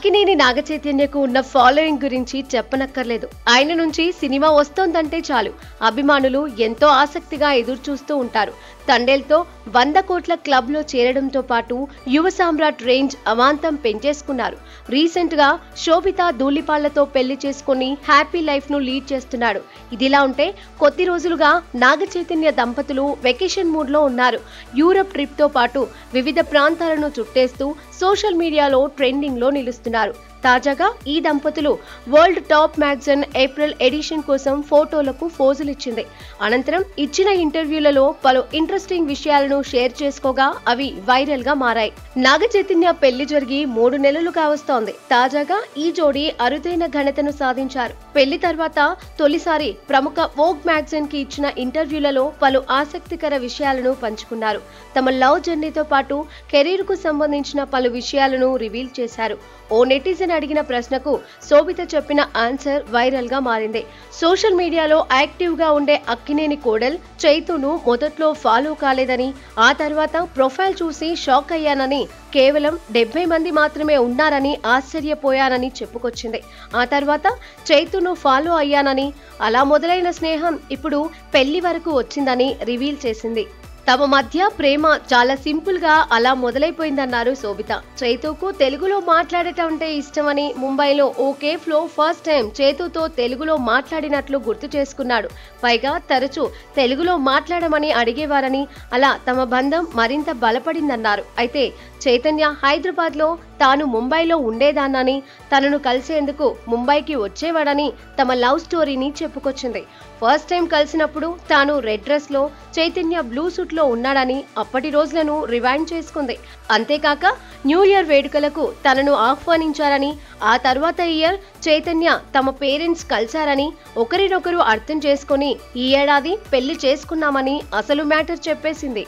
అక్కినేని నాగచైతన్యకు ఉన్న ఫాలోయింగ్ గురించి చెప్పనక్కర్లేదు. ఆయన నుంచి సినిమా వస్తోందంటే చాలు అభిమానులు ఎంతో ఆసక్తిగా ఎదురుచూస్తూ ఉంటారు. తండేల్తో 100 కోట్ల క్లబ్ లో చేరడంతో పాటు యువ సామ్రాట్ రేంజ్ అమాంతం పెంచేసుకున్నారు. రీసెంట్ గా శోభిత ధూళిపాళ్లతో పెళ్లి చేసుకుని హ్యాపీ లైఫ్ ను లీడ్ చేస్తున్నాడు. ఇదిలా ఉంటే కొద్ది రోజులుగా నాగచైతన్య దంపతులు వెకేషన్ మూడ్ లో ఉన్నారు. యూరప్ ట్రిప్ తో పాటు వివిధ ప్రాంతాలను చుట్టేస్తూ సోషల్ మీడియాలో ట్రెండింగ్ లో నిలుస్తున్నారు. తాజాగా ఈ దంపతులు world top magazine April edition కోసం ఫోటోలకు ఫోజులిచ్చింది. అనంతరం ఇచ్చిన ఇంటర్వ్యూలలో పలు ఇంట్రెస్టింగ్ విషయాలను షేర్ చేసుకోగా అవి వైరల్ గా మారాయి. నాగచైతన్య పెళ్లి జరిగి 3 నెలలు కావస్తోంది. తాజాగా ఈ జోడీ అరుదైన ఘనతను సాధించారు. పెళ్లి తర్వాత తొలిసారి ప్రముఖ వోగ్ మ్యాగజైన్ కి ఇచ్చిన ఇంటర్వ్యూలలో పలు ఆసక్తికర విషయాలను పంచుకున్నారు. తమ లవ్ జర్నీతో పాటు కెరీర్ కు సంబంధించిన పలు విషయాలను రివీల్ చేశారు. ఓ నెటిజన్ అడిగిన ప్రశ్నకు శోభిత చెప్పిన ఆన్సర్ వైరల్ గా మారింది. సోషల్ మీడియాలో యాక్టివ్ గా ఉండే అక్కినేని కోడల్ చైతును మొదట్లో ఫాలో కాలేదని, ఆ తర్వాత ప్రొఫైల్ చూసి షాక్ అయ్యానని, కేవలం 70 మంది మాత్రమే ఉన్నారని ఆశ్చర్యపోయానని చెప్పుకొచ్చింది. ఆ తర్వాత చైతును ఫాలో అయ్యానని, అలా మొదలైన స్నేహం ఇప్పుడు పెళ్లి వరకు వచ్చిందని రివీల్ చేసింది. తమ మధ్య ప్రేమ చాలా సింపుల్ గా అలా మొదలైపోయిందన్నారు శోభిత. చైతుకు తెలుగులో మాట్లాడటం అంటే ఇష్టమని, ముంబైలో ఓ కేఫ్ లో ఫస్ట్ టైం చైతుతో తెలుగులో మాట్లాడినట్లు గుర్తు చేసుకున్నాడు. పైగా తరచూ తెలుగులో మాట్లాడమని అడిగేవారని, అలా తమ బంధం మరింత బలపడిందన్నారు. అయితే చైతన్య హైదరాబాద్ లో, తాను ముంబైలో ఉండేదాన్నని, తనను కలిసేందుకు ముంబైకి వచ్చేవాడని తమ లవ్ స్టోరీని చెప్పుకొచ్చింది. ఫస్ట్ టైం కలిసినప్పుడు తాను రెడ్ డ్రెస్ లో, చైతన్య బ్లూ సూట్ లో ఉన్నాడని అప్పటి రోజులను రివైండ్ చేసుకుంది. అంతేకాక న్యూ ఇయర్ వేడుకలకు తనను ఆహ్వానించారని, ఆ తర్వాత ఇయర్ చైతన్య తమ పేరెంట్స్ కలిశారని, ఒకరినొకరు అర్థం చేసుకుని ఈ ఏడాది పెళ్లి చేసుకున్నామని అసలు మ్యాటర్ చెప్పేసింది.